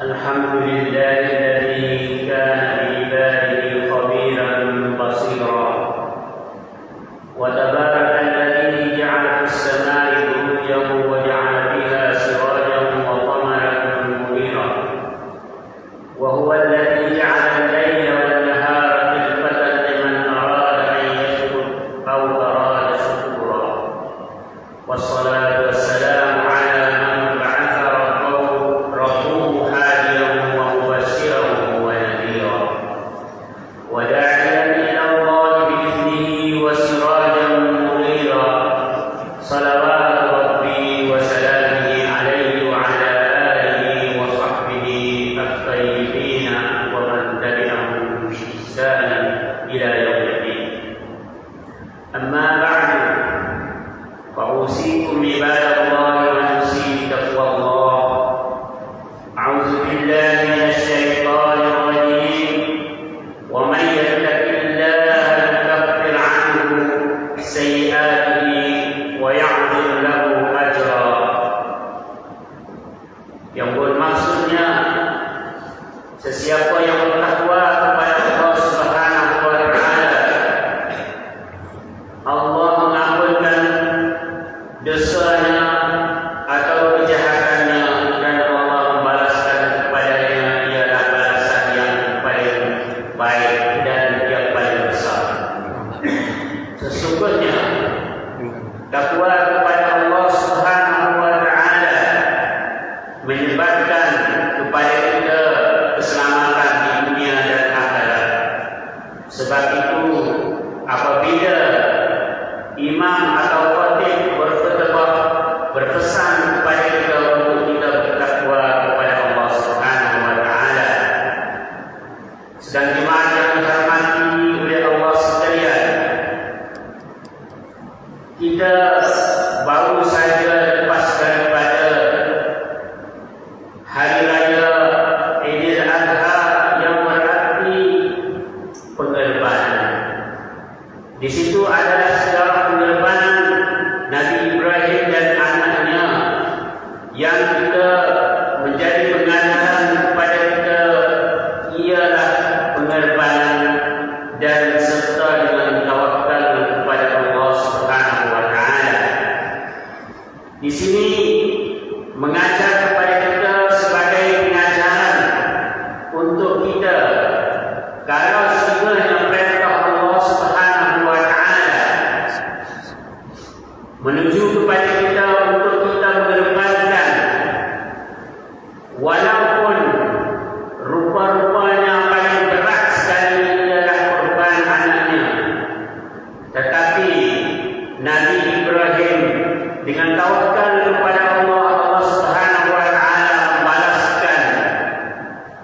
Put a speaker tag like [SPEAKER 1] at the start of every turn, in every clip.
[SPEAKER 1] الحمد لله الذي كان بعباده خبيرا بصيرا وتبارك الذي جعل في السماء بروجا وجعل فيها سراجا وقمرا منيرا وهو الذي جعل الليل والنهار خلفة لمن أراد أن يشكر أو أراد شكورا والصلاة والسلام على من بعث ربه هاديا ومبشرا ونذيرا وداعيا إلى الله بإذنه وسراجا منيرا صلوات ربي وسلامه عليه وعلى آله وصحبه الطيبين ومن تبعهم بإحسان إلى يوم الدين. أما بعد فأوصيكم عباد الله ونفسي بتقوى الله. أعوذ بالله من الشيطان الرجيم. ومن يتق الله يكفر عنه سيئاته ويعظم له أجرا. Yang bermaksudnya sesiapa yang bertakwa kepada Allah Subhanahu wa taala, Allah mengampunkan dosanya atau kejahatannya dan Allah membalaskan kepadanya ialah balasan yang paling baik dan yang paling besar. Sesungguhnya takwa kepada Allah Subhanahu wa taala menyebabkan kepada kita keselamatan di dunia dan akhirat. Sebab itu apabila imam atau khatib berpesan kepada kita untuk kita bertakwa kepada Allah Subhanahu wa taala, sedang jemaah yang dihormati oleh Allah sekalian, kita baru saja lepas daripada hari raya Idul Adha yang berarti pengorbanan. Di situ adalah sejarah pengorbanan Nabi Ibrahim dan anaknya yang kita menjadi pengajaran kepada kita ialah pengorbanan dan serta dengan tawakal kepada Allah Subhanahu wa taala. Di sini mengajar kepada kita sebagai pengajaran untuk kita kalau sekiranya perintah Allah Subhanahu wa taala menuju kepada kita untuk kita mengorbankan, walaupun rupa-rupanya paling berat sekali ialah korban anaknya, tetapi Nabi Ibrahim dengan tawakal kepada Allah, Allah Subhanahu wa taala membalaskan.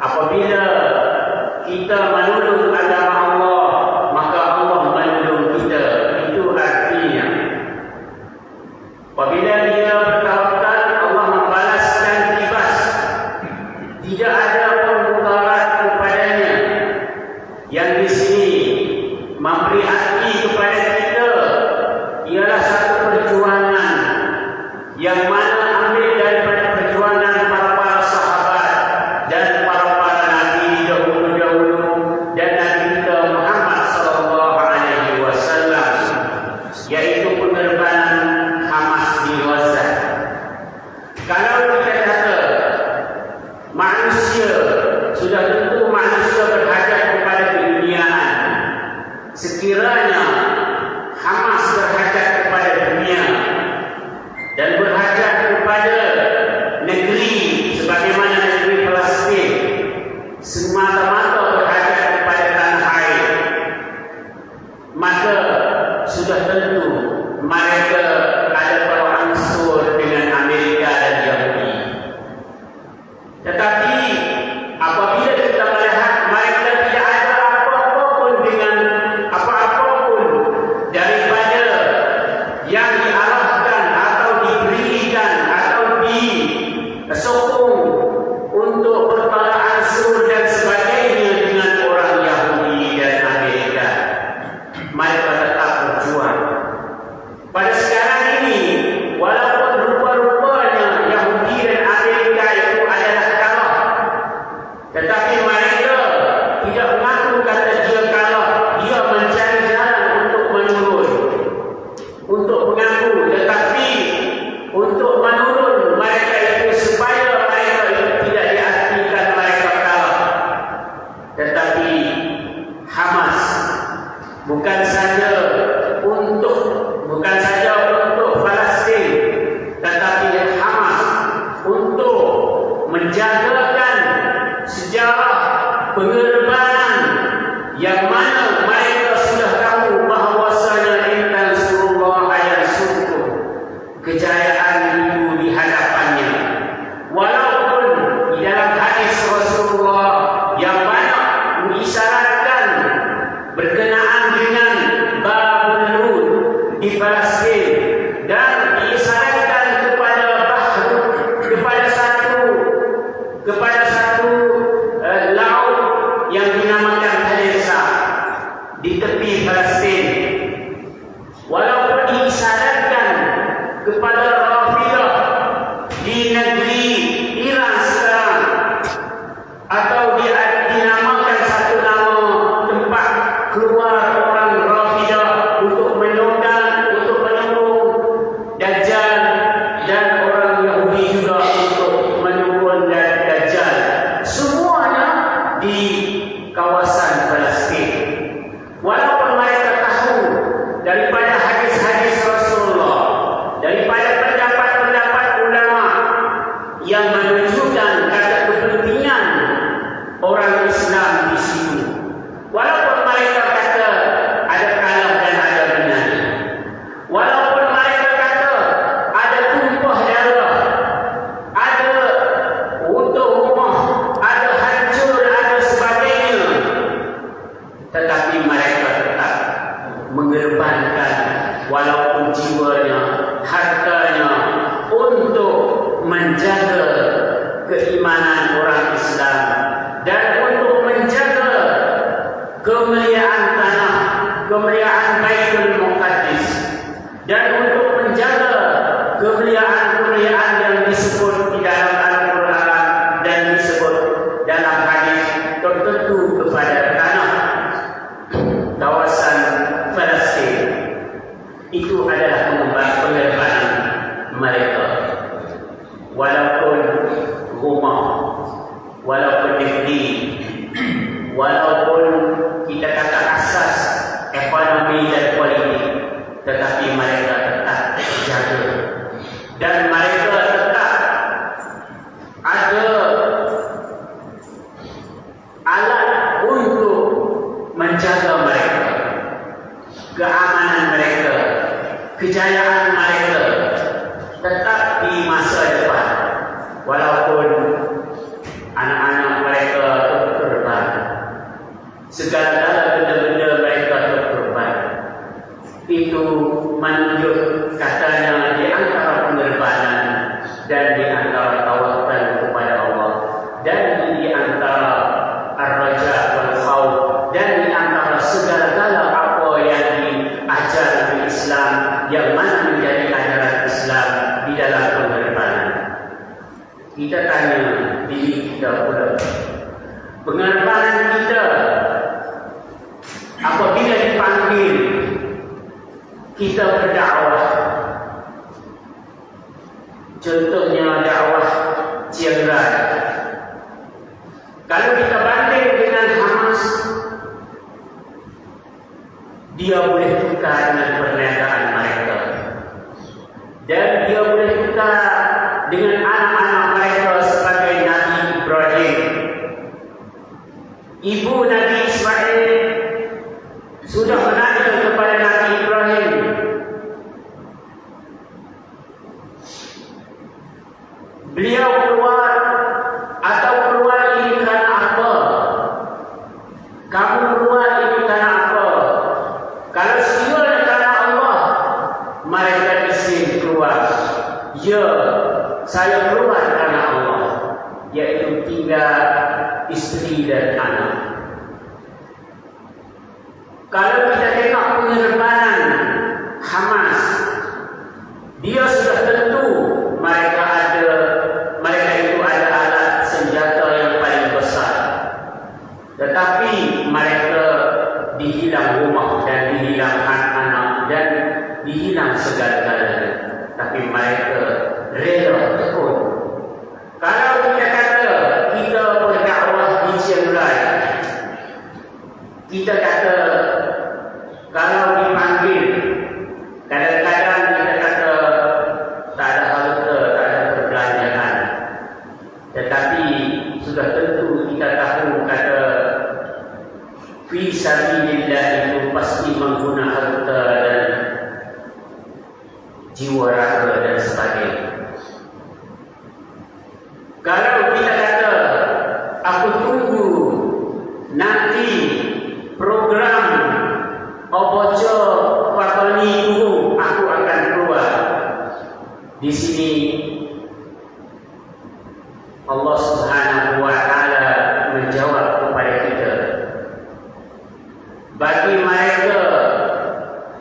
[SPEAKER 1] Apabila kita menolong agama Allah, maka Allah menolong kita. Itu artinya apabila dia bertawakal, Allah membalaskan kibas. Tidak ada pembukaran kepadanya. Yang di sini memberi hati kepada kita ialah satu perjuangan yang mana ambil daripada perjuangan para sahabat dan para nabi dahulu dan Nabi kita Muhammad sallallahu alaihi wasallam, yaitu pengorbanan Hamas di Gaza. Kalau kita kata manusia, sudah tentu manusia berhajat kepada keduniaan. Sekiranya Hamas berhajat kepada dunia dan berhajat untuk menurun mereka itu supaya mereka itu tidak diartikan mereka kalah. Tetapi Hamas bukan saja untuk Palestin, tetapi Hamas untuk menjagakan sejarah pengorbanan yang mana mereka sudah tahu bahawasanya intan surullah ayat syukur kejayaan itu di hadapannya. Walaupun di dalam hadis Rasulullah yang banyak mengisyaratkan berkenaan dengan Babul Lud di Palestin dan diisyaratkan kepada satu laut yang dinamakan Halisa di tepi Palestin. Walaupun diisyaratkan kepada Rafidah di negeri Iran sekarang, atau dinamakan satu nama tempat keluar orang Rafidah untuk menunggang, untuk menunggu Dajjal, dan orang Yahudi juga untuk menunggu Dajjal. Semuanya di kawasan Palestin. Walaupun mereka tahu daripada hadis-hadis Rasulullah, daripada pendapat-pendapat ulama yang menunjukkan kata kepentingan orang Islam di situ. Walaupun mereka kata ada kalah dan ada benar, walaupun mereka kata ada tumpah darah, ada untuk rumah, ada hancur, ada sebagainya, tetapi mereka tetap mengorbankan walaupun jiwanya, hartanya untuk menjaga keimanan orang Islam dan untuk menjaga kemuliaan tanah, kemuliaan Baitul Muqaddis, dan untuk menjaga kemuliaan-kemuliaan yang disebut di dalam Al-Quran dan disebut dalam hadis tertentu kepada tanah kawasan Palestin. Itu adalah pengorbanan mereka. Walaupun rumah, walaupun negeri, walaupun kita kata asas ekonomi dan politik, tetapi mereka tetap jaga, dan mereka tetap ada alat untuk menjaga mereka, keamanan mereka, kejayaan mereka tetap di masa depan. Walaupun anak-anak mereka terkorban, segala benda-benda mereka terkorban, itu menunjuk katanya di antara pengorbanan dan di antara tawakal kepada Allah, dan di antara ar-raja wal khauf, dan di antara segala-gala apa yang diajar oleh Islam, yang mana menjadi ajaran Islam di dalam pengorbanan. Kita tanya diri kita pula, pengorbanan kita apabila dipanggil kita berdakwah, contohnya dakwah Chiang Rai. Kalau kita banding dengan Hamas, dia boleh tukar dengan perniagaan mereka, dan dia boleh tukar dengan anak-anak mereka sebagai Nabi Ibrahim. Ibu Nabi Ismail sudah menanya kepada Nabi Ibrahim, beliau keluar ini kerana apa? Kamu keluar ini kerana apa? Kalau sekiranya kerana Allah, mereka izin keluar. Ya, saya keluar kerana Allah, yaitu tinggal isteri dan anak. Kalau kita tengok pengorbanan Hamas, dia sudah tentu mereka itu ada alat senjata yang paling besar, tetapi mereka dihilang rumah dan dihilang anak-anak dan dihilang segala-galanya. Tapi mereka sabilillah itu pasti mengguna harta dan jiwa raga dan sebagainya. Kalau kita kata aku tunggu nanti program obojo Fatoni turun, aku akan keluar. Di sini Allah Subhanahu wa taala menjawab kepada kita. Bagi mereka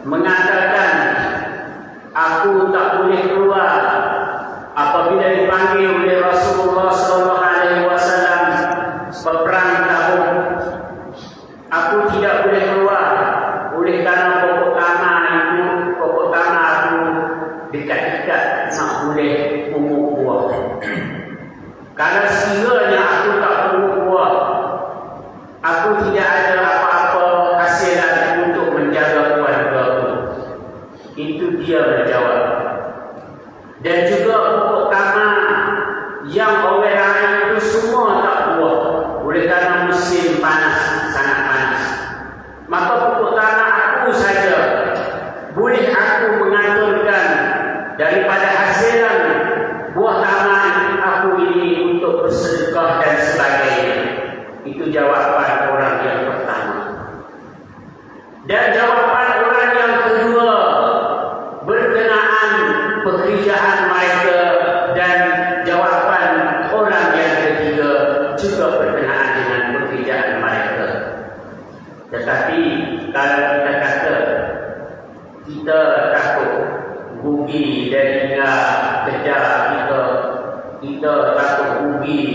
[SPEAKER 1] mengatakan aku tak boleh keluar apabila dipanggil oleh Rasulullah sallallahu alaihi wasallam berperang Tabuk, aku tidak boleh keluar oleh kerana pokok tanah aku dekat-dekat tak boleh umur buah. Kalau sekiranya aku tak umur buah, aku tidak ada apa-apa hasilan untuk menjaga keluarga aku. Itu dia menjawab. Dan juga pokok tanah yang orang lain itu semua tak buah oleh kerana musim panas, sangat panas. Maka pokok tanah aku saja boleh aku mengaturkan daripada hasilan buah tanah aku ini untuk bersedekah dan sebagainya. Itu jawapan orang yang pertama. Dan jawapan orang yang kedua berkenaan pekerjaan mereka, dan jawapan orang yang ketiga juga berkenaan dengan pekerjaan mereka. Tetapi kalau kita kata kita takut rugi dari kerja kita takut rugi,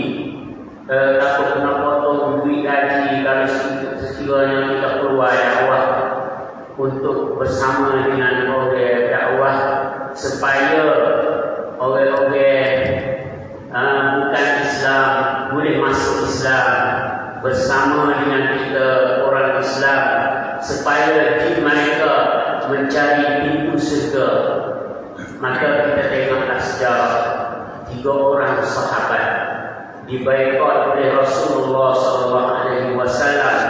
[SPEAKER 1] takut kena potong duit gaji kalau sekiranya kita keluar dakwah untuk bersama dengan orang dakwah, supaya orang-orang bukan Islam boleh masuk Islam bersama dengan kita orang Islam, supaya di mereka mencari pintu syurga. Maka kita tengoklah sejarah 3 orang sahabat dibaikot oleh Rasulullah SAW.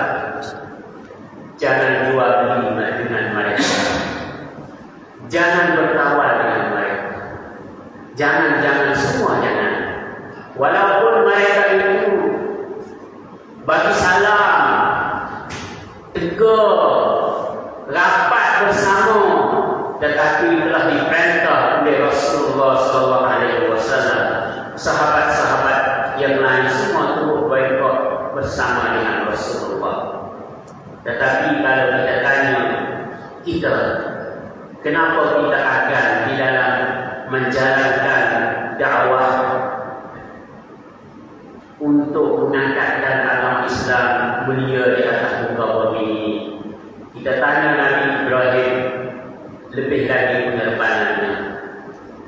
[SPEAKER 1] Jangan jual beli dengan mereka, jangan bertawar dengan mereka, jangan semua jangan. Walaupun mereka itu bagi salam, tegur, rapat bersama, tetapi telah diperintah oleh Rasulullah SAW. Sahabat-sahabat yang lain semua turut boikot bersama dengan Rasulullah. Tetapi kalau kita tanya kita, kenapa kita akan di dalam menjalankan dakwah untuk mengangkatkan agama Islam mulia di atas muka bumi ini? Kita tanya Nabi Ibrahim, lebih lagi pengorbanannya.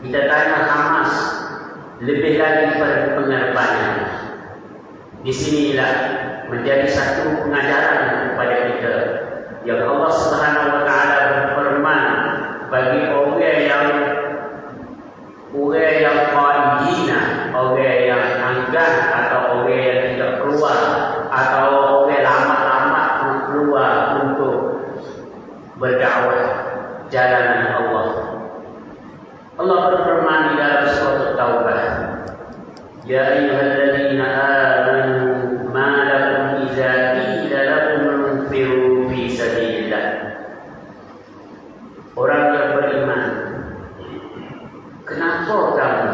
[SPEAKER 1] Kita tanya Hamas, lebih lagi pengorbanannya. Di sinilah menjadi satu pengajaran kepada kita yang Allah Subhanahu wa taala berfirman, bagi orang yang qaidina, orang yang enggan atau orang yang tidak keluar, atau orang lambat-lambat keluar untuk berdakwah jalan Allah. Allah berfirman di dalam surah Taubah, ya ayyuhalladzina amanu ma lakum idza qila lakum infiru fi sabilillah. Orang yang beriman, kenapa kamu,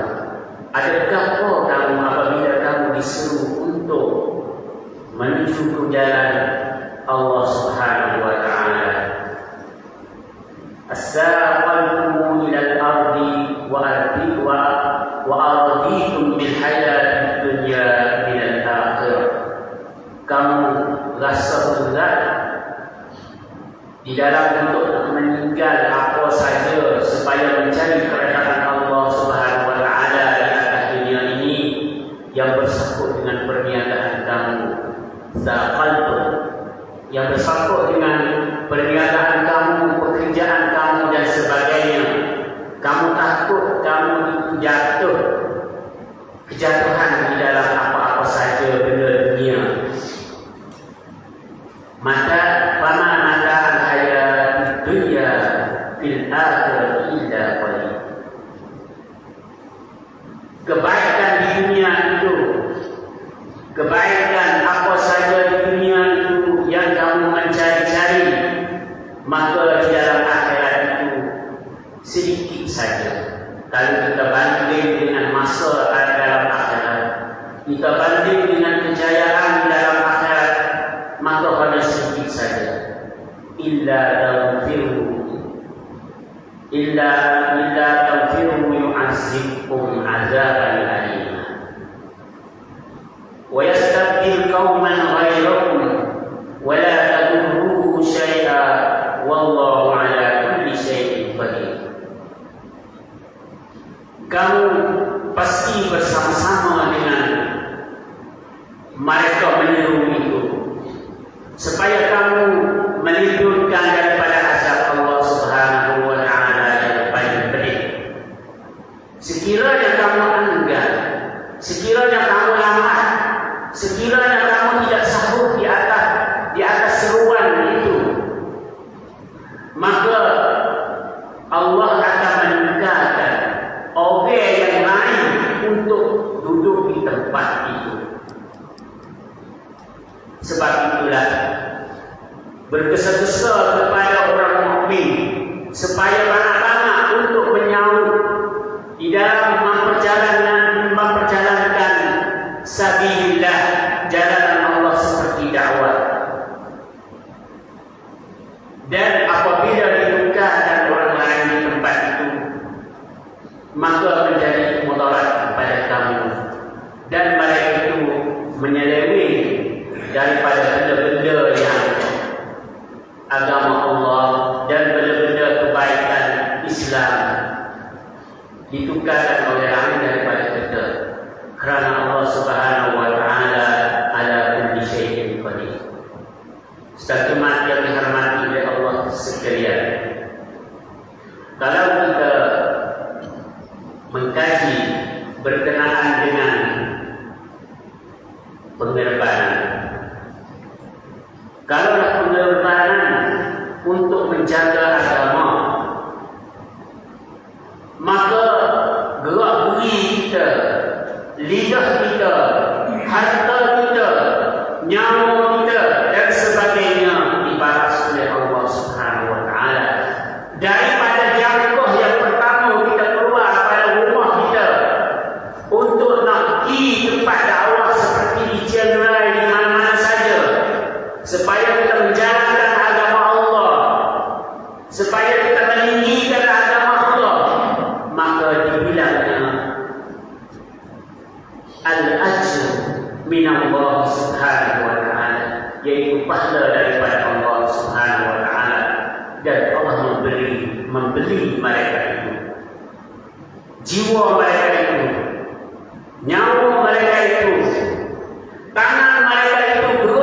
[SPEAKER 1] adakah kamu apabila kamu disuruh untuk menuju ke jalan Allah Subhanahu wa taala, as-saqaltum ila al-ardi wa araditum bil hayatid dunya min al-akhirah. Kamu rasa berat di dalam untuk meninggal apa saja supaya mencari keredaan Allah Subhanahu wa taala di atas dunia ini yang bersangkut dengan perniagaan kamu. Saqaltum, yang bersangkut dengan perniagaan kamu, pekerjaan kamu dan sebagainya. Kamu takut kamu itu jatuh, kejatuhan di dalam apa-apa saja benda dunia. Maka kebaikan di dunia itu, kebaikan apa saja di dunia itu yang kamu mencari-cari, maka di dalam akhirat itu sedikit saja. Kalau kita banding dengan masa dalam akhirat, kita banding dengan kejayaan dalam akhirat, maka hanya sedikit saja. Illa tawfiru yu'azzibkum azaban alima wa yastabdil qauman ghayrakum wa la tadurruhu syai'a wallahu ala kulli syai'in qadir. Kamu pasti bersama-sama dengan mereka menyeru itu supaya kamu melindungkan daripada azab Allah Subhanahu wa taala yang paling pedih. Sekiranya kamu enggan, sekiranya kamu lamah, sekiranya kamu tidak sanggup di atas seruan itu, maka Allah akan meninggalkan orang yang lain untuk duduk di tempat itu. Sebab itulah bergesa-gesa kepada orang mukmin supaya banyak-banyak untuk menyambut di dalam memperjalankan sabilillah, jalan Allah seperti dakwah. Dan apabila ditukarkan orang lain di tempat itu, maka menjadi mudarat kepada kamu, dan mereka itu menyeleweng daripada benda-benda yang agama Allah dan benda-benda kebaikan Islam ditukarkan oleh lain daripada kita, kerana Allah Subhanahu wa taala ala kulli syai'in qadir. Sebagaimana yang dihormati oleh Allah sekalian, kalau kita mengkaji berkenaan dengan pengorbanan, kalaulah pengorbanan untuk menjaga agama, maka gerak beri kita, lidah kita, harta kita, nyawa kita dan sebagainya dibalas oleh Allah Subhanahu wa taala. Daripada jangkauan yang pertama kita keluar pada rumah kita untuk nak pergi tempat dakwah seperti di Chennai, di mana-mana saja, supaya kita menjalankan agama Allah, supaya kita meninggikan agama Allah, maka dibilangnya al-ajr min Allah Subhanahu wa taala, yaitu pahala daripada Allah Subhanahu wa taala, dan Allah membeli mereka itu, jiwa mereka itu, nyawa mereka itu, tangan mereka itu,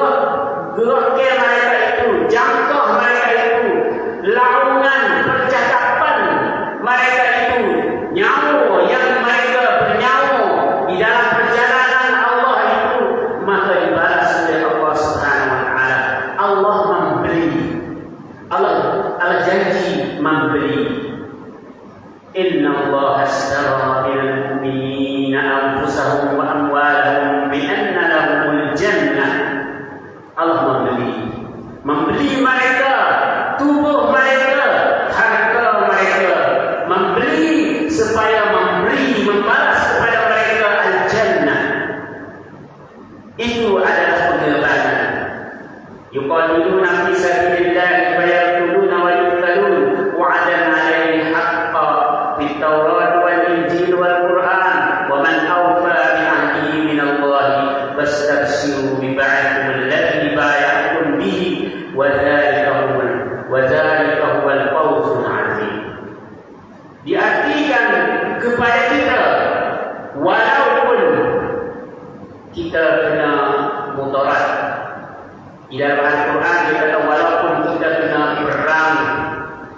[SPEAKER 1] geraknya mereka itu, jangkau mereka itu, laungan percakapan mereka itu, nyawa yang mereka bernyawa di dalam perjalanan Allah itu, maka dibalas oleh Allah Subhanahu wa taala. Allah membeli, Allah janji membeli. Inna Allah ashtara minal mu'minina anfusahum wa amwalahum bi anna lahumul jannah. Allah membeli mereka, tubuh mereka, harta mereka, membeli supaya membalas kepada mereka al-jannah. Itu adalah pengorbanan. Yuqatiluna fi sabilillahi wa yaqtuluna wa yuqtalun wa'adan 'alaihi haqqan fit Taurat wal Injil wal Quran wa man awfa bi 'ahdihi min Allah fastabshiru bi bai'ikum alladhi bai'tum bihi wa dzalika huwal fawzul 'azim. Diartikan kepada kita, walaupun kita kena mudarat. Di dalam Al-Quran dia kata walaupun kita kena perang,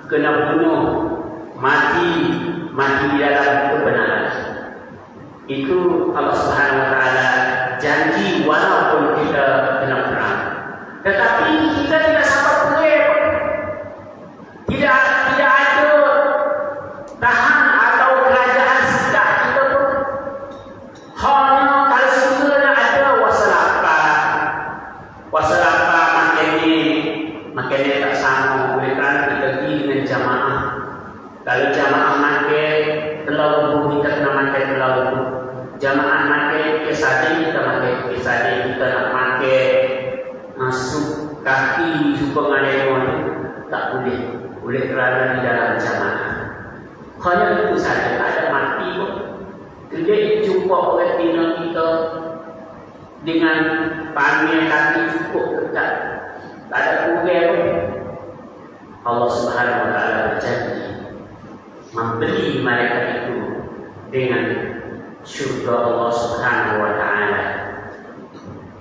[SPEAKER 1] kena bunuh, mati di dalam kebenaran, itu Allah Subhanahu wa taala janji walaupun kita kena perang. Tetapi kita tidak sampai perang, tidak ada tahan atau kerajaan sedah kita pun. jamaah pakai kesadin, kita pakai kesadin, kita nak pakai masuk kaki supaya ngalemon tak boleh. Oleh kerana di dalam jamaah. Hanya itu saja, ada mati pun. Jadi jumpa orang Cina kita dengan panggil kaki cukup ketat. Tak ada kurang pun. Allah Subhanahu Wa Taala berjanji membeli mereka itu dengan syurga Allah Subhanahu Wa Taala.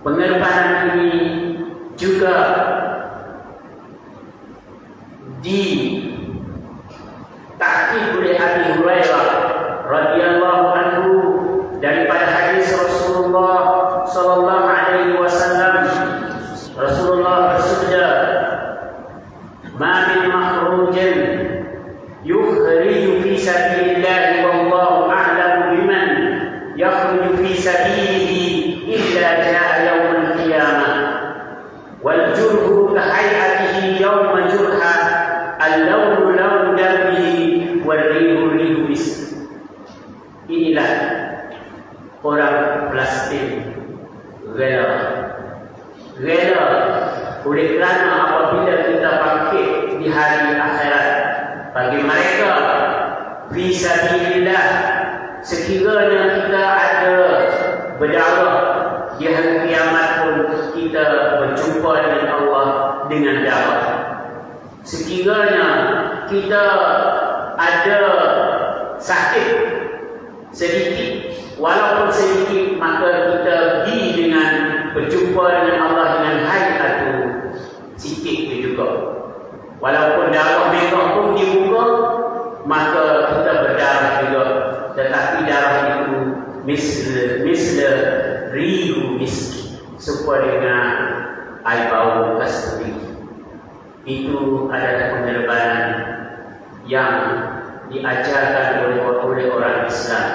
[SPEAKER 1] Pengorbanan ini juga ditakkid oleh Abi Hurairah radhiyallahu anhu daripada hadis Rasulullah sallallahu alaihi wasallam. Rasulullah bersabda, "Ma min makhrujin yukhriju fi sabilillah wallahu a'lamu biman yakhruju fi sabilihi illa jaa yaumul qiyamah wal jurhu ka hay'atihi yawma jurha al-lawnu lawnu damihi wal rihu rihu misk." Inilah orang Palestin rela oleh kerana apabila kita bangkit di hari akhirat, bagi mereka fisabilillah, sekiranya kita ada berdarah di hari kiamat pun kita berjumpa dengan Allah dengan darah. Sekiranya kita ada sakit sedikit, walaupun sedikit, maka kita pergi dengan berjumpa dengan Allah dengan hayatu sikit juga. Walaupun darah merah pun di muka, maka kita berdarah juga. Tetapi darah itu misla rihu miski, serupa dengan air bau kasturi. Itu adalah pengorbanan yang diajarkan oleh orang Islam.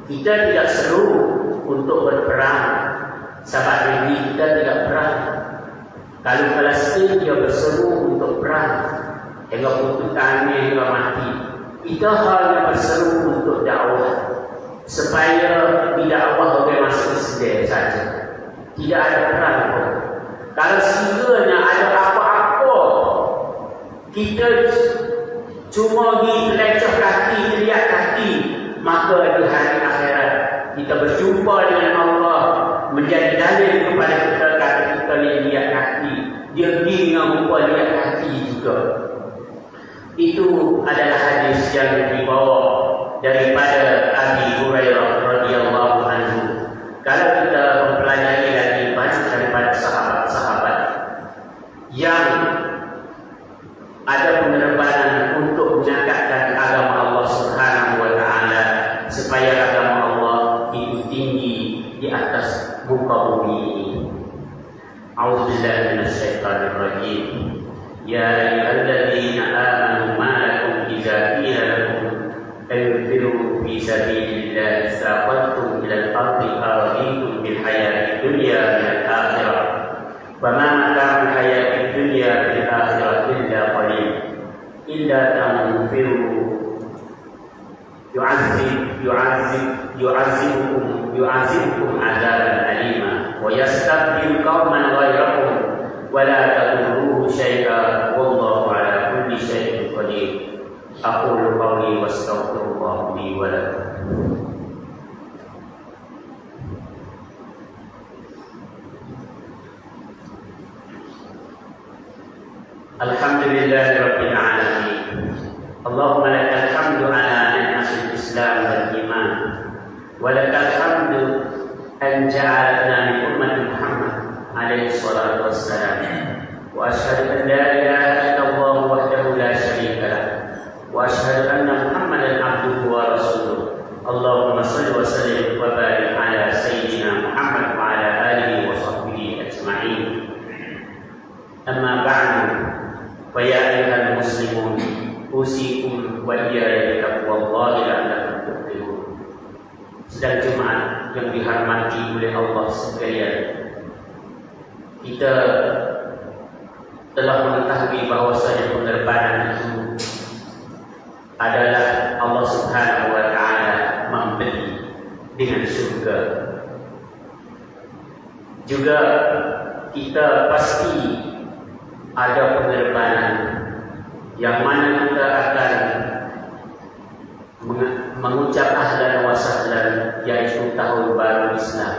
[SPEAKER 1] Kita tidak seru untuk berperang. Sahabat Nabi kita tidak perang. Kalau Palestin dia berseru untuk perang, hingga putus tangan hingga mati. Kita hanya berseru untuk dakwah, supaya didakwah oleh masuk Islam saja. Tidak ada perang pun. Kalau sekiranya ada apa-apa, kita cuma diteleceh kaki, teriak kaki, maka di hari akhirat kita berjumpa dengan Allah, menjadi dalil kepada kita kata kita lihat kaki, dia pergi dengan rupa lihat kaki juga. Itu adalah hadis yang dibawa daripada Abi Hurairah radhiyallahu anhu. Kalau kita mempelajari lagi banyak daripada sahabat-sahabat yang ada pengorbanan untuk menyatakan agama Allah Subhanahu Wa Taala, supaya agama Allah itu tinggi di atas muka bumi ini. A'udzubillahi minasyaitonir rajim. Ya ayyuhalladzina amanu ma lakum idza qila lakum anfiru fi sabilillahi saqaltum ila al-ardi araditum bil hayatid dunya min al-akhirah wa ma mata'ul hayatid dunya bil akhirah illa qalil illa tanfiru yu'azzibukum azaban alima wa yastabdil qauman ghayrakum wa la tadurruhu syai'an wallahu ala kulli syai'in qadir. Aqulu qawli wastaghfirullah li wa lakum. Alhamdulillahi rabbil alamin. Allahumma lakal hamdu ala ni'matil Islam wal iman, wa lakal hamdu an ja'alna min ummati Muhammad alaihi salatu wassalam. Wa ashhadu an la ilaha illallah wahdahu la syarika lah, wa ashhadu anna Muhammadan abduhu wa rasuluh. Allahumma salli wa sallim wa barik ala sayyidina Muhammad wa ala alihi wa sahbihi ajma'in. Amma ba'du, fa ya ayyuhal muslimun, usikum wa iyaya bitaqwallahi la'allakum tuflihun. Sedang jemaat yang dihormati oleh Allah sekalian, kita telah mengetahui bahwasanya pengorbanan itu adalah Allah Subhanahu Wa Taala membeli dengan surga. Juga kita pasti ada pengorbanan yang mana kita akan mengucap ahlan wa sahlan, yaitu tahun baru Islam.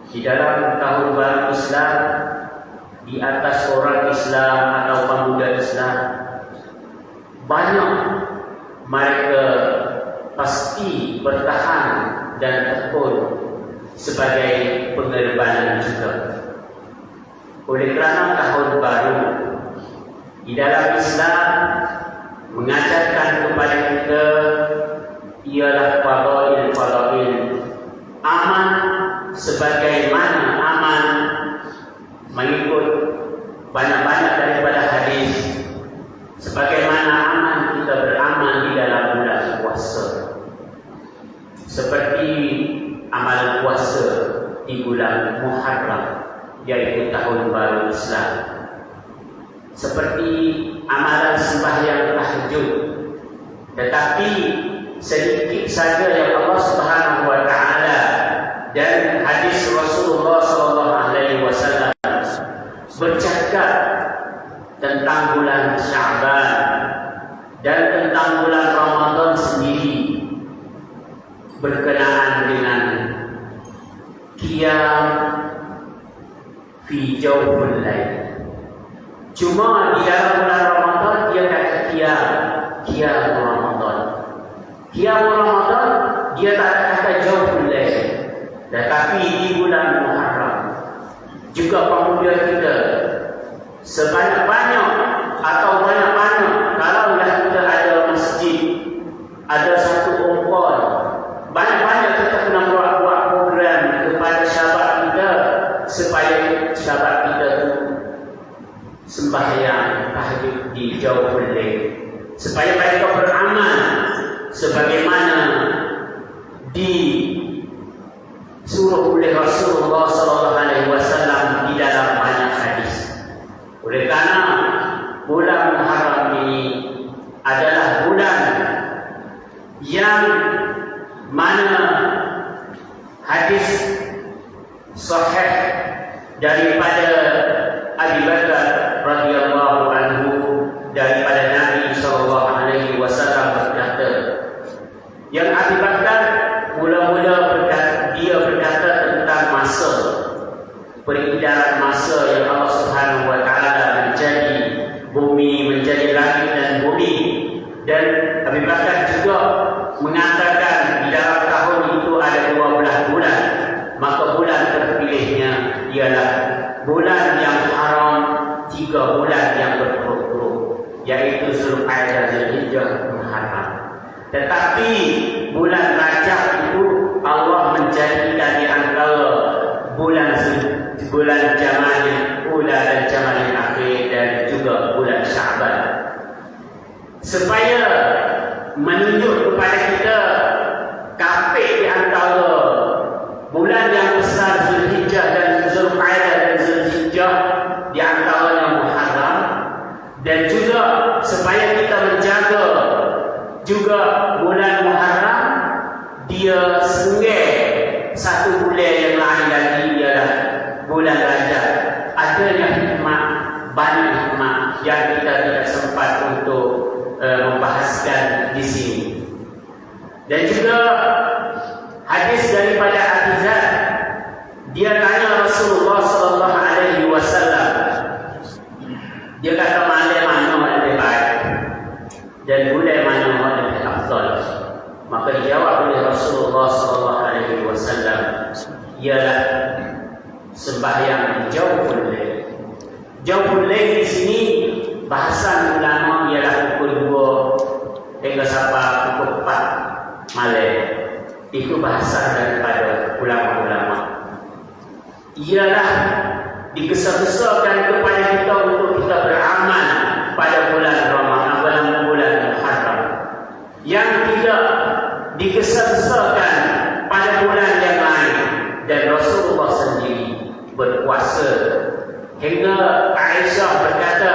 [SPEAKER 1] Di dalam tahun baru Islam, di atas orang Islam atau pemuda Islam, banyak mereka pasti bertahan dan tekun sebagai pengorbanan juga. Oleh kerana tahun baru di dalam Islam mengajarkan kepada kita ialah fadail aman, sebagaimana aman mengikut banyak-banyak daripada hadis, sebagaimana aman kita beramal di dalam bulan puasa, seperti amal puasa di bulan Muharram, yaitu tahun baru Islam, seperti amalan sembahyang tahajud. Tetapi sedikit saja yang Allah Subhanahu wa taala dan hadis Rasulullah sallallahu alaihi wasallam bercakap tentang bulan Sya'ban dan tentang bulan Ramadan sendiri berkenaan dengan qiyam fi jawful lail. Cuma di dalam bulan Ramadan dia kata qiyam Ramadan. Qiyam Ramadan dia tak kata jawful lail. Tetapi di bulan Muharram juga pemuda kita sebanyak-banyak atau banyak-banyak, kalaulah kita ada masjid, ada satu kumpul, banyak-banyak kita kena buat program kepada sahabat kita supaya sahabat kita tu sembahyang tahajud di jauh lail, supaya mereka beramal sebagaimana disuruh oleh Rasulullah sallallahu alaihi wasallam di dalam banyak hadis. Oleh kerana bulan Muharram ini adalah bulan yang mana hadis sahih daripada Abi Bakar radhiyallahu anhu daripada Nabi sallallahu alaihi wasallam berkata, yang Abi Bakar mula-mula berkata tentang masa, peredaran masa yang Allah Subhanahu wa taala menjadi bumi, menjadi langit dan bumi. Dan Abi Bakar juga mengatakan di dalam tahun itu ada 12 bulan, maka bulan terpilihnya ialah bulan yang haram, 3 bulan yang berturut-turut, yaitu Zulqa'dah, Zulhijjah, Muharram. Tetapi bulan Rajab itu Allah menjadikan di antara bulan Jamadil Ula dan Jamadil Akhir dan juga bulan Sya'ban, supaya menunjuk kepada kita kafir di antara bulan yang besar Zulhijjah dan Zulqa'dah dan Zulhijjah, di antaranya Muharram, dan juga supaya kita menjaga juga bulan Muharram dia sungai satu bulan yang lain lagi ialah bulan Rajab. Adanya hikmah, banyak hikmah yang kita tidak sempat untuk membahaskan di sini. Dan juga hadis daripada Abi Dzar, dia tanya Rasulullah sallallahu alaihi wasallam, dia kata mana lebih baik dan bulan mana lebih afdal. Maka dijawab oleh Rasulullah sallallahu alaihi wasallam, ialah sembahyang di jawful lail. Jawful lail di sini bahasan ulama ialah pukul 2 hingga sampai pukul 4 malam. Itu bahasan daripada ulama-ulama. Ialah dikesar-kesarkan kepada kita untuk kita beramal pada bulan Ramadan, bulan Muharram, yang tidak dikesar-kesarkan pada bulan yang lain. Dan Rasulullah sendiri berpuasa hingga Aisyah berkata,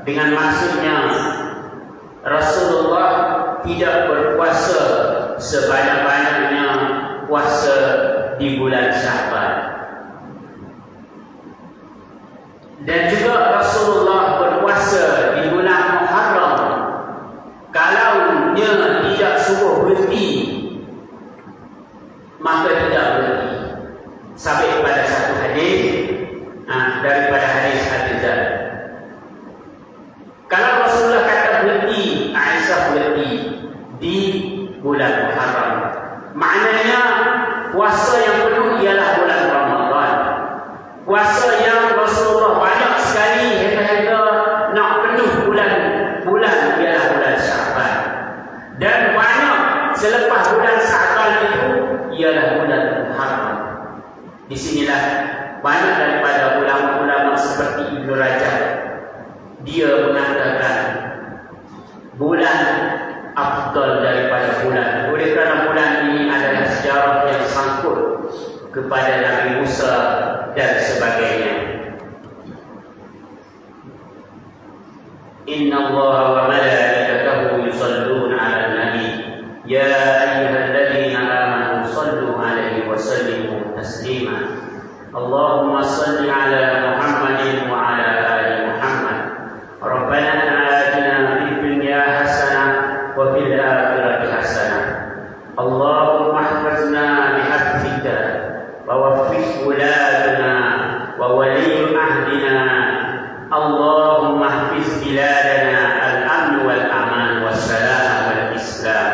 [SPEAKER 1] dengan maksudnya Rasulullah tidak berpuasa sebanyak-banyaknya puasa di bulan Sya'ban. Dan juga Rasulullah berpuasa di bulan Muharram. Kalaunya tidak suruh berhenti, maka tidak berhenti. Sampai pada satu hadis daripada hadis Al-Zar. Kalau Rasulullah kata berhenti, Aisyah berhenti di bulan Muharram. Maknanya puasa yang penuh ialah bulan Ramadan. Puasa yang Rasulullah banyak sekali hingga nak penuh bulan ialah bulan Sya'ban. Dan banyak selepas bulan Sya'ban itu ialah bulan Muharram. Di sinilah banyak daripada ulama-ulama seperti Ibn Rajab, dia mengatakan bulan afdal daripada bulan. Oleh kerana bulan ini adalah sejarah yang sangkut kepada Nabi Musa dan sebagainya. Inna Allah wa malaikatahu yusalluna 'alan nabi ya ayyuhalladzina amanu sallu 'alaihi wa sallimu taslima. Allahumma salli 'ala Muhammadin wa 'ala ali Muhammad. Rabbana atina fid dunya hasanah wa fil akhirati hasanah. Allahumma ihfazna bihifzika wa waffiq wulatana wa wali ahdina. Allahumma ihfiz biladana al-amn wal aman was salam wal islam.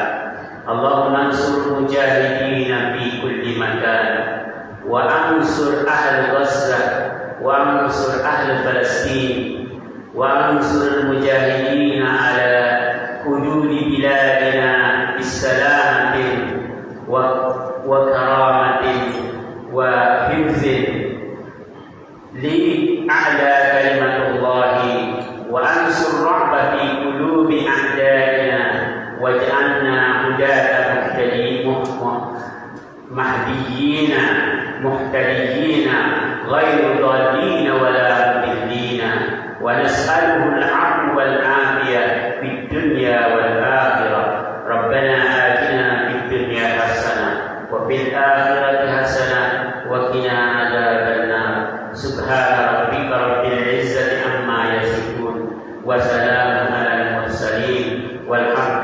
[SPEAKER 1] Allahumma ansur mujahidina fi kulli makan wa ansur ahli Gaza wa ansur ahli Palestin wa ansur mujahidina ala hududi biladina bisalamatin wa karamatin wa hifzin li a'la kalimatullah wa ansur rahba fi qulubi a'daina waj'alna hudata mahdiyina muhtadiyina ghairu dhalina wala mudillina wa nas'aluhu al-'afwa wal 'afiyah fid dunya wal akhirah. Rabbana atina fid dunya hasanah wa fil akhirati hasanah wa qina adzabannar. Subhana rabbika rabbil izzati amma yasifun wa salamun alal mursalin walhamdulillah.